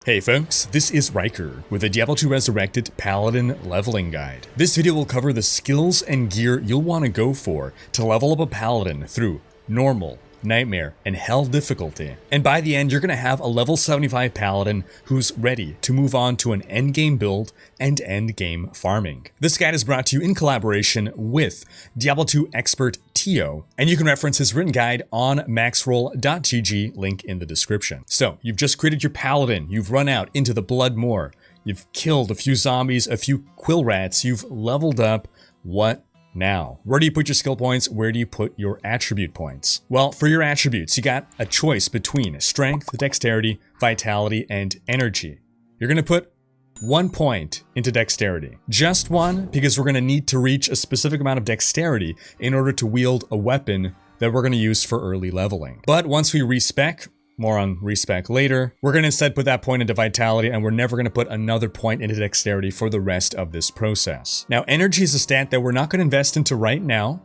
Hey folks, this is Rhykker with a Diablo 2 Resurrected Paladin leveling guide. This video will cover the skills and gear you'll want to go for to level up a Paladin through normal, nightmare, and hell difficulty. And by the end, you're going to have a level 75 Paladin who's ready to move on to an endgame build and endgame farming. This guide is brought to you in collaboration with Diablo 2 expert Tio, and you can reference his written guide on maxroll.gg, link in the description. So, you've just created your Paladin, you've run out into the Blood Moor, you've killed a few zombies, a few quill rats, you've leveled up. What now? Where do you put your skill points? Where do you put your attribute points? Well, for your attributes, you got a choice between strength, dexterity, vitality, and energy. You're going to put 1 point into dexterity. Just one, because we're going to need to reach a specific amount of dexterity in order to wield a weapon that we're going to use for early leveling. But once we respec, more on respec later, we're going to instead put that point into vitality, and we're never going to put another point into dexterity for the rest of this process. Now, energy is a stat that we're not going to invest into right now,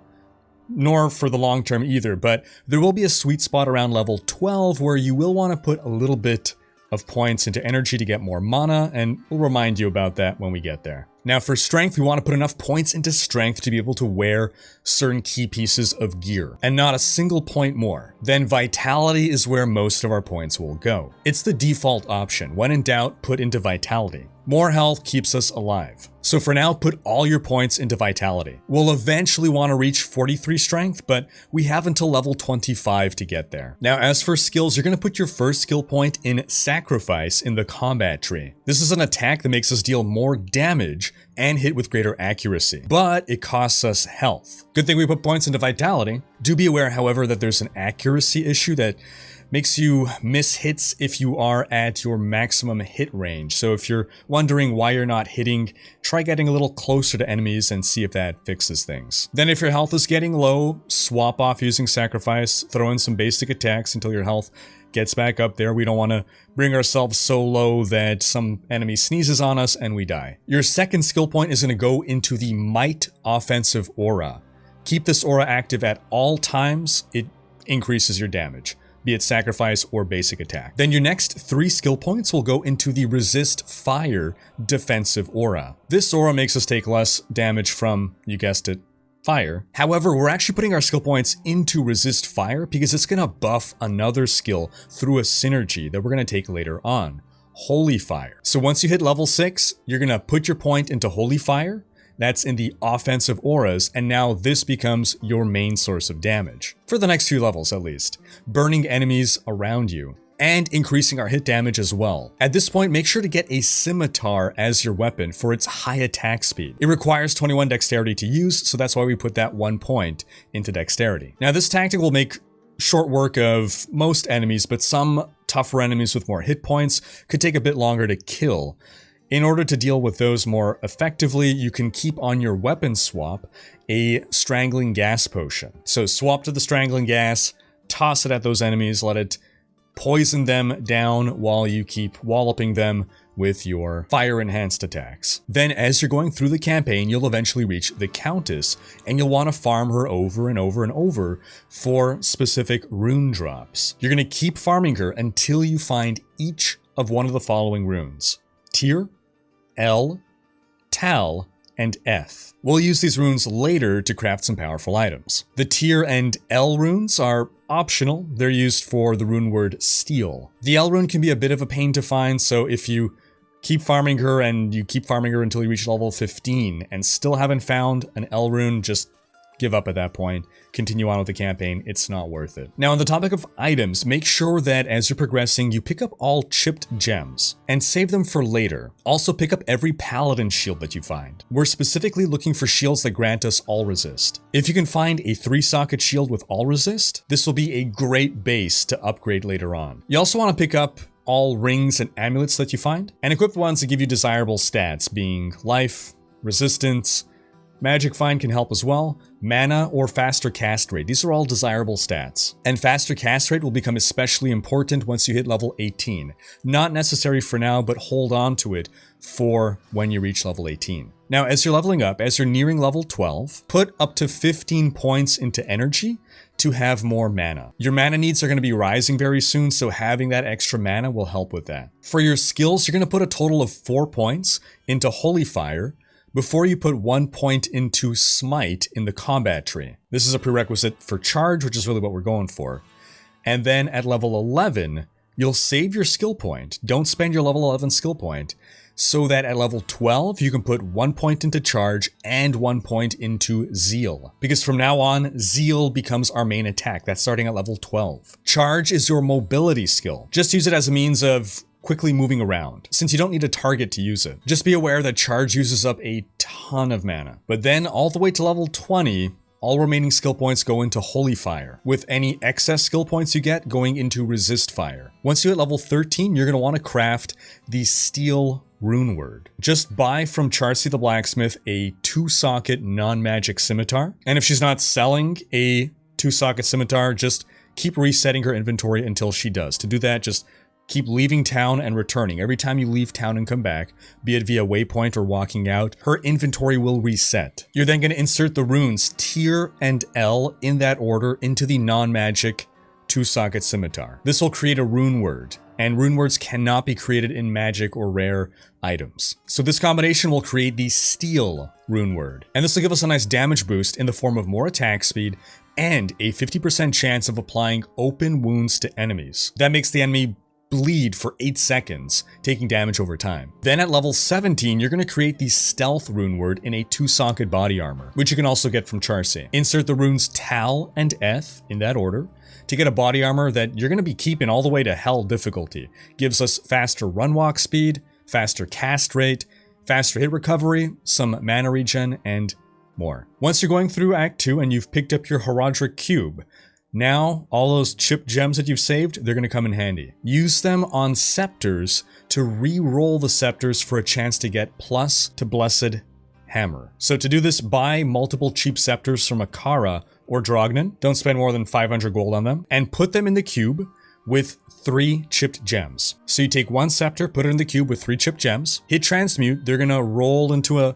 nor for the long term either, but there will be a sweet spot around level 12 where you will want to put a little bit of points into energy to get more mana, and we'll remind you about that when we get there. Now for strength, we want to put enough points into strength to be able to wear certain key pieces of gear, and not a single point more. Then vitality is where most of our points will go. It's the default option. When in doubt, put into vitality. More health keeps us alive. So for now, put all your points into vitality. We'll eventually want to reach 43 strength, but we have until level 25 to get there. Now, as for skills, you're going to put your first skill point in sacrifice in the combat tree. This is an attack that makes us deal more damage and hit with greater accuracy, but it costs us health. Good thing we put points into vitality. Do be aware, however, that there's an accuracy issue that makes you miss hits if you are at your maximum hit range. So if you're wondering why you're not hitting, try getting a little closer to enemies and see if that fixes things. Then if your health is getting low, swap off using sacrifice, throw in some basic attacks until your health gets back up there. We don't want to bring ourselves so low that some enemy sneezes on us and we die. Your second skill point is going to go into the Might offensive aura. Keep this aura active at all times. It increases your damage, be it sacrifice or basic attack. Then your next 3 skill points will go into the Resist Fire defensive aura. This aura makes us take less damage from, you guessed it, fire. However, we're actually putting our skill points into Resist Fire because it's going to buff another skill through a synergy that we're going to take later on, Holy Fire. So once you hit level 6, you're going to put your point into Holy Fire. That's in the offensive auras, and now this becomes your main source of damage. For the next few levels at least. Burning enemies around you, and increasing our hit damage as well. At this point, make sure to get a scimitar as your weapon for its high attack speed. It requires 21 dexterity to use, so that's why we put that 1 point into dexterity. Now this tactic will make short work of most enemies, but some tougher enemies with more hit points could take a bit longer to kill. In order to deal with those more effectively, you can keep on your weapon swap a Strangling Gas potion. So swap to the Strangling Gas, toss it at those enemies, let it poison them down while you keep walloping them with your fire-enhanced attacks. Then as you're going through the campaign, you'll eventually reach the Countess, and you'll want to farm her over and over and over for specific rune drops. You're going to keep farming her until you find each of one of the following runes: Tyr, L, Tal, and Eth. We'll use these runes later to craft some powerful items. The Tyr and L runes are optional. They're used for the rune word Steel. The L rune can be a bit of a pain to find, so if you keep farming her and you keep farming her until you reach level 15 and still haven't found an L rune, just give up at that point. Continue on with the campaign. It's not worth it. Now, on the topic of items, make sure that as you're progressing, you pick up all chipped gems and save them for later. Also, pick up every Paladin shield that you find. We're specifically looking for shields that grant us all resist. If you can find a 3-socket shield with all resist, this will be a great base to upgrade later on. You also want to pick up all rings and amulets that you find, and equip the ones that give you desirable stats, being life, resistance. Magic Find can help as well, mana, or faster cast rate. These are all desirable stats. And faster cast rate will become especially important once you hit level 18. Not necessary for now, but hold on to it for when you reach level 18. Now, as you're leveling up, as you're nearing level 12, put up to 15 points into energy to have more mana. Your mana needs are going to be rising very soon, so having that extra mana will help with that. For your skills, you're going to put a total of 4 points into Holy Fire before you put 1 point into Smite in the combat tree. This is a prerequisite for Charge, which is really what we're going for. And then at level 11, you'll save your skill point. Don't spend your level 11 skill point, so that at level 12, you can put 1 point into Charge and 1 point into Zeal. Because from now on, Zeal becomes our main attack. That's starting at level 12. Charge is your mobility skill. Just use it as a means of quickly moving around, since you don't need a target to use it. Just be aware that Charge uses up a ton of mana. But then all the way to level 20, all remaining skill points go into Holy Fire, with any excess skill points you get going into Resist Fire. Once you hit level 13, you're going to want to craft the Steel Rune Word. Just buy from Charcy the Blacksmith a 2-socket non-magic scimitar, and if she's not selling a 2-socket scimitar, just keep resetting her inventory until she does. To do that, just keep leaving town and returning. Every time you leave town and come back, be it via waypoint or walking out, her inventory will reset. You're then going to insert the runes Tyr and L in that order into the non-magic 2-socket scimitar. This will create a rune word, and rune words cannot be created in magic or rare items. So this combination will create the Steel Rune Word. And this will give us a nice damage boost in the form of more attack speed and a 50% chance of applying open wounds to enemies. That makes the enemy bleed for 8 seconds, taking damage over time. Then at level 17, you're going to create the Stealth Rune Word in a 2-socket body armor, which you can also get from Charcy. Insert the runes Tal and Eth in that order to get a body armor that you're going to be keeping all the way to Hell difficulty. Gives us faster run walk speed, faster cast rate, faster hit recovery, some mana regen, and more. Once you're going through Act 2 and you've picked up your Horadric Cube, now all those chipped gems that you've saved, they're going to come in handy. Use them on scepters to re-roll the scepters for a chance to get plus to Blessed Hammer. So to do this, buy multiple cheap scepters from Akara or Drognan. Don't spend more than 500 gold on them, and put them in the cube with 3 chipped gems. So you take 1 scepter, put it in the cube with 3 chipped gems, hit transmute, they're gonna roll into a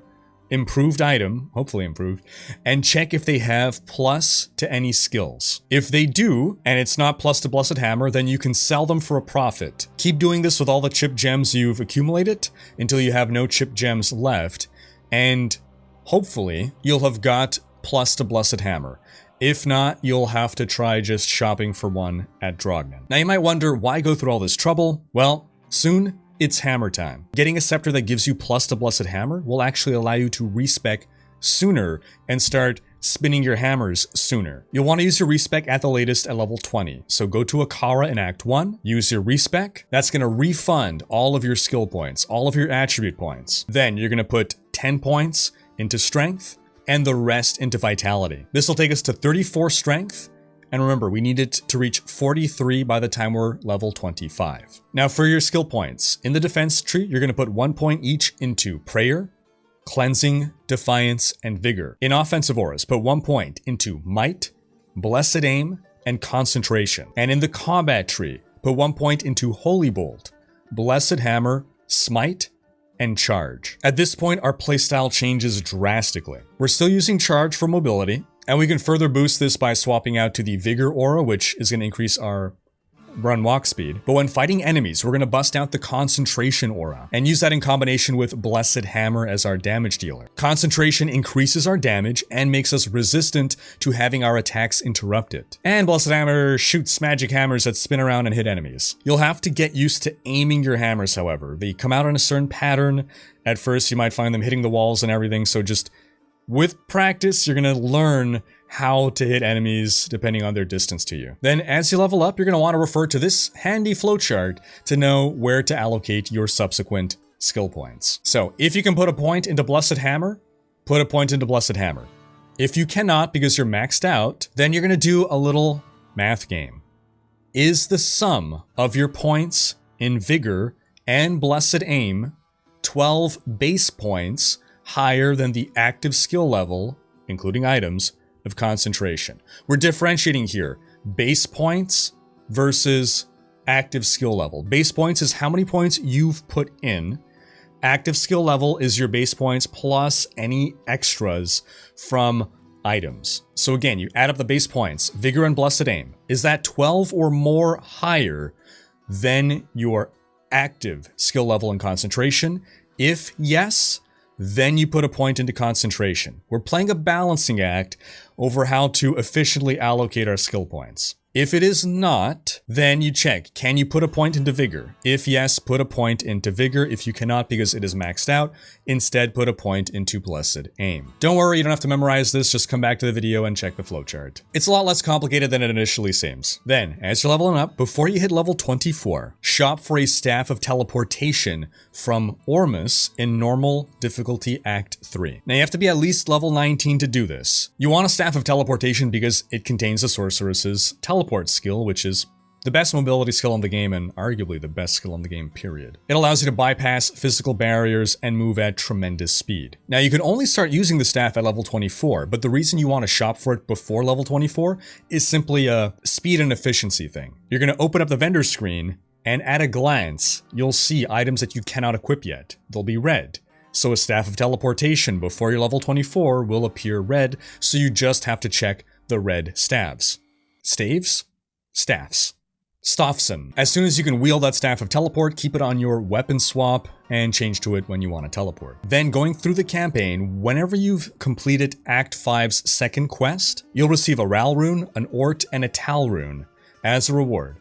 improved item, hopefully improved, and check if they have plus to any skills. If they do, and it's not plus to Blessed Hammer, then you can sell them for a profit. Keep doing this with all the chipped gems you've accumulated until you have no chipped gems left, and hopefully you'll have got plus to Blessed Hammer. If not, you'll have to try just shopping for one at Drognan. Now you might wonder, why go through all this trouble? Well, soon it's hammer time. Getting a scepter that gives you plus to Blessed Hammer will actually allow you to respec sooner and start spinning your hammers sooner. You'll want to use your respec at the latest at level 20. So go to Akara in Act 1, use your respec. That's going to refund all of your skill points, all of your attribute points. Then you're going to put 10 points into strength and the rest into vitality. This will take us to 34 strength. And remember, we need it to reach 43 by the time we're level 25. Now for your skill points, in the defense tree, you're going to put 1 point each into Prayer, Cleansing, Defiance, and Vigor. In offensive auras, put 1 point into Might, Blessed Aim, and Concentration. And in the combat tree, put 1 point into Holy Bolt, Blessed Hammer, Smite, and Charge. At this point, our playstyle changes drastically. We're still using Charge for mobility, and we can further boost this by swapping out to the Vigor aura, which is going to increase our run walk speed. But when fighting enemies, we're going to bust out the Concentration aura and use that in combination with Blessed Hammer as our damage dealer. Concentration increases our damage and makes us resistant to having our attacks interrupted. And Blessed Hammer shoots magic hammers that spin around and hit enemies. You'll have to get used to aiming your hammers, however. They come out in a certain pattern. At first, you might find them hitting the walls and everything, so just with practice, you're going to learn how to hit enemies depending on their distance to you. Then as you level up, you're going to want to refer to this handy flowchart to know where to allocate your subsequent skill points. So if you can put a point into Blessed Hammer, put a point into Blessed Hammer. If you cannot because you're maxed out, then you're going to do a little math game. Is the sum of your points in Vigor and Blessed Aim 12 base points higher than the active skill level, including items, of Concentration? We're differentiating here base points versus active skill level. Base points is how many points you've put in. Active skill level is your base points plus any extras from items. So again, you add up the base points, Vigor and Blessed Aim. Is that 12 or more higher than your active skill level and concentration? If yes, then you put a point into concentration. We're playing a balancing act over how to efficiently allocate our skill points. If it is not, then you check, can you put a point into Vigor? If yes, put a point into Vigor. If you cannot because it is maxed out, instead put a point into Blessed Aim. Don't worry, you don't have to memorize this, just come back to the video and check the flowchart. It's a lot less complicated than it initially seems. Then, as you're leveling up, before you hit level 24, shop for a Staff of Teleportation from Ormus in Normal Difficulty Act 3. Now you have to be at least level 19 to do this. You want a Staff of Teleportation because it contains the Sorceress's teleport skill, which is the best mobility skill in the game and arguably the best skill in the game, period. It allows you to bypass physical barriers and move at tremendous speed. Now you can only start using the staff at level 24, but the reason you want to shop for it before level 24 is simply a speed and efficiency thing. You're going to open up the vendor screen and at a glance, you'll see items that you cannot equip yet. They'll be red. So a Staff of Teleportation before your level 24 will appear red, so you just have to check the red staves. Staves? Staffs. Staffsen. As soon as you can wield that Staff of Teleport, keep it on your weapon swap and change to it when you want to teleport. Then going through the campaign, whenever you've completed Act 5's second quest, you'll receive a Ral rune, an Ort, and a Tal rune as a reward.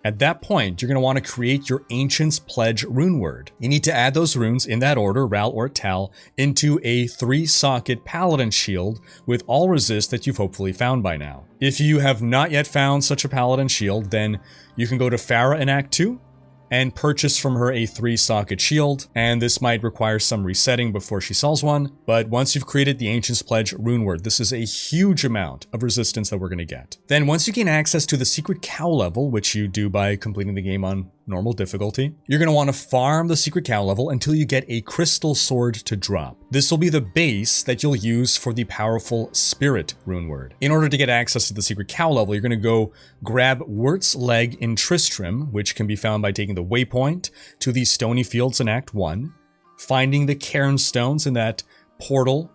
At that point, you're going to want to create your Ancient's Pledge rune word. You need to add those runes in that order, Ral, Ort, Tal, into a 3-socket Paladin shield with all resist that you've hopefully found by now. If you have not yet found such a Paladin shield, then you can go to Farah in Act 2 and purchase from her a 3-socket shield, and this might require some resetting before she sells one, but once you've created the Ancient's Pledge rune word, this is a huge amount of resistance that we're going to get. Then once you gain access to the secret cow level, which you do by completing the game on normal difficulty, you're going to want to farm the secret cow level until you get a crystal sword to drop. This will be the base that you'll use for the powerful spirit rune word. In order to get access to the secret cow level, you're going to go grab Wirt's leg in Tristram, which can be found by taking the waypoint to the stony fields in Act 1, finding the cairn stones in that portal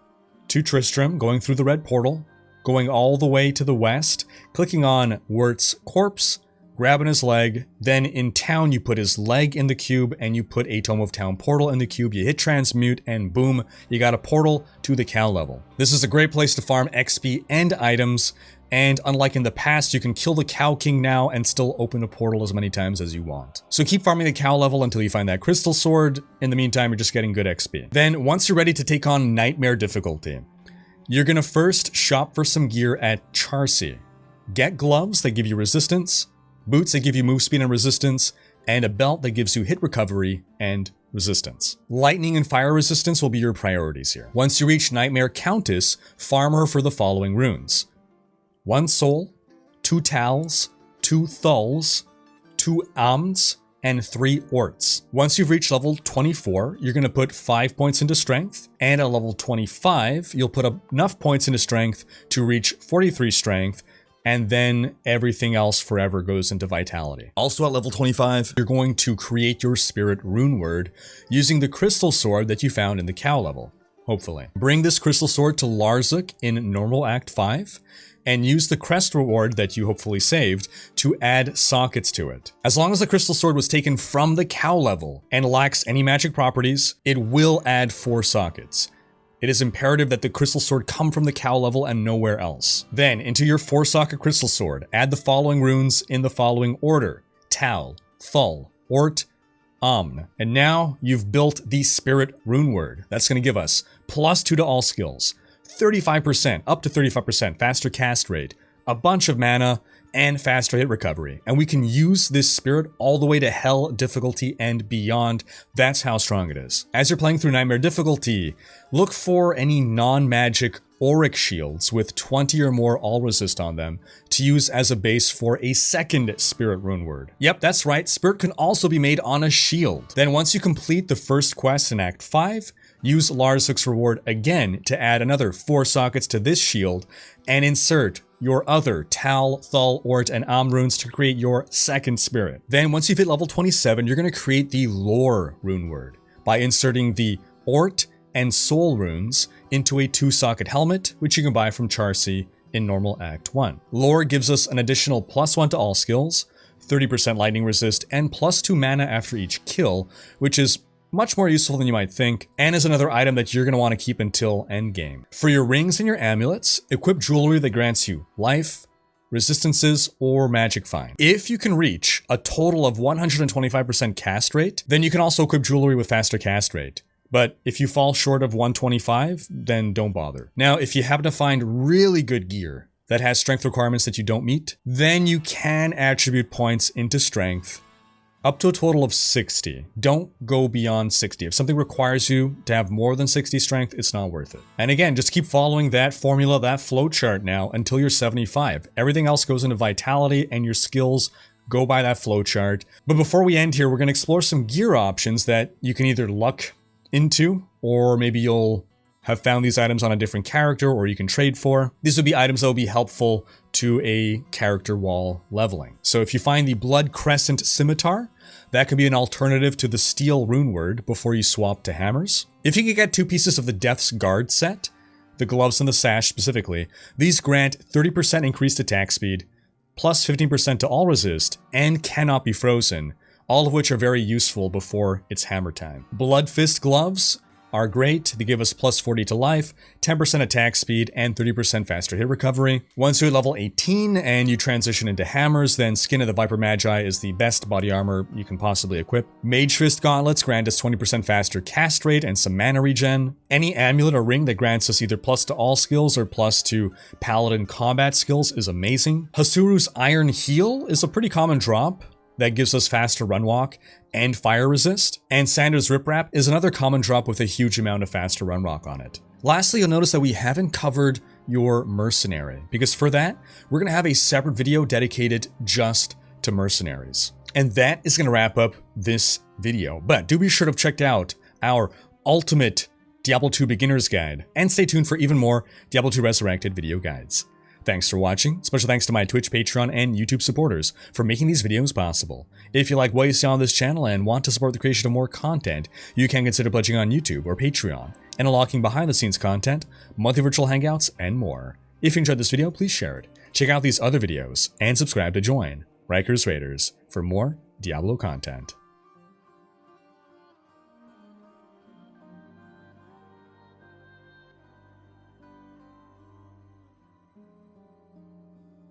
to Tristram, going through the red portal, going all the way to the west, clicking on Wirt's corpse, grabbing his leg, then in town you put his leg in the cube and you put a Tome of Town portal in the cube, you hit transmute and boom, you got a portal to the cow level. This is a great place to farm XP and items, and unlike in the past, you can kill the Cow King now and still open a portal as many times as you want. So keep farming the cow level until you find that crystal sword. In the meantime, you're just getting good XP. Then once you're ready to take on Nightmare difficulty, you're gonna first shop for some gear at Charcy. Get gloves that give you resistance, boots that give you move speed and resistance, and a belt that gives you hit recovery and resistance. Lightning and fire resistance will be your priorities here. Once you reach Nightmare Countess, farm her for the following runes: 1 soul, 2 tals, 2 thulls, 2 amts, and 3 orts. Once you've reached level 24, you're going to put 5 points into strength, and at level 25, you'll put enough points into strength to reach 43 strength, and then everything else forever goes into vitality. Also at level 25, you're going to create your spirit rune word using the crystal sword that you found in the cow level, hopefully. Bring this crystal sword to Larzuk in normal Act 5, and use the crest reward that you hopefully saved to add sockets to it. As long as the crystal sword was taken from the cow level and lacks any magic properties, it will add 4 sockets. It is imperative that the crystal sword come from the cow level and nowhere else. Then, into your 4-socket crystal sword, add the following runes in the following order: Tal, Thul, Ort, Amn. And now you've built the spirit rune word. That's going to give us +2 to all skills, 35%, up to 35% faster cast rate, a bunch of mana, and faster hit recovery. And we can use this spirit all the way to Hell difficulty and beyond. That's how strong it is. As you're playing through Nightmare difficulty, look for any non-magic auric shields with 20 or more all resist on them to use as a base for a second spirit rune word. Yep, that's right, spirit can also be made on a shield. Then once you complete the first quest in Act 5, use Larzuk's reward again to add another 4 sockets to this shield and insert your other Tal, Thul, Ort, and Am runes to create your second spirit. Then once you've hit level 27, you're going to create the Lore rune word. by inserting the Ort and Soul runes into a 2-socket helmet, which you can buy from Charcy in normal Act 1. Lore gives us an additional +1 to all skills, 30% lightning resist, and +2 mana after each kill, which is much more useful than you might think, and is another item that you're going to want to keep until endgame. For your rings and your amulets, equip jewelry that grants you life, resistances, or magic find. If you can reach a total of 125% cast rate, then you can also equip jewelry with faster cast rate. But if you fall short of 125, then don't bother. Now, if you happen to find really good gear that has strength requirements that you don't meet, then you can attribute points into strength up to a total of 60. Don't go beyond 60. If something requires you to have more than 60 strength, it's not worth it. And again, just keep following that formula, that flowchart now until you're 75. Everything else goes into vitality and your skills go by that flowchart. But before we end here, we're going to explore some gear options that you can either luck into, or maybe you'll have found these items on a different character, or you can trade for. These would be items that will be helpful to a character wall leveling. So if you find the Blood Crescent Scimitar, that could be an alternative to the Steel Rune Word before you swap to hammers. If you can get 2 pieces of the Death's Guard set, the gloves and the sash specifically, these grant 30% increased attack speed, plus 15% to all resist, and cannot be frozen, all of which are very useful before it's hammer time. Blood Fist gloves are great. They give us plus 40 to life, 10% attack speed, and 30% faster hit recovery. Once you're level 18 and you transition into hammers, then Skin of the Viper Magi is the best body armor you can possibly equip. Mage Fist gauntlets grant us 20% faster cast rate and some mana regen. Any amulet or ring that grants us either plus to all skills or plus to paladin combat skills is amazing. Hasuru's Iron Heel is a pretty common drop that gives us faster run walk and fire resist. And Sanders Rip Wrap is another common drop with a huge amount of faster run walk on it. Lastly, you'll notice that we haven't covered your mercenary, because for that, we're going to have a separate video dedicated just to mercenaries. And that is going to wrap up this video. But do be sure to check out our ultimate Diablo 2 beginner's guide, and stay tuned for even more Diablo 2 Resurrected video guides. Thanks for watching. Special thanks to my Twitch, Patreon, and YouTube supporters for making these videos possible. If you like what you see on this channel and want to support the creation of more content, you can consider pledging on YouTube or Patreon, and unlocking behind-the-scenes content, monthly virtual hangouts, and more. If you enjoyed this video, please share it. Check out these other videos, and subscribe to join Rhykkers Raiders for more Diablo content.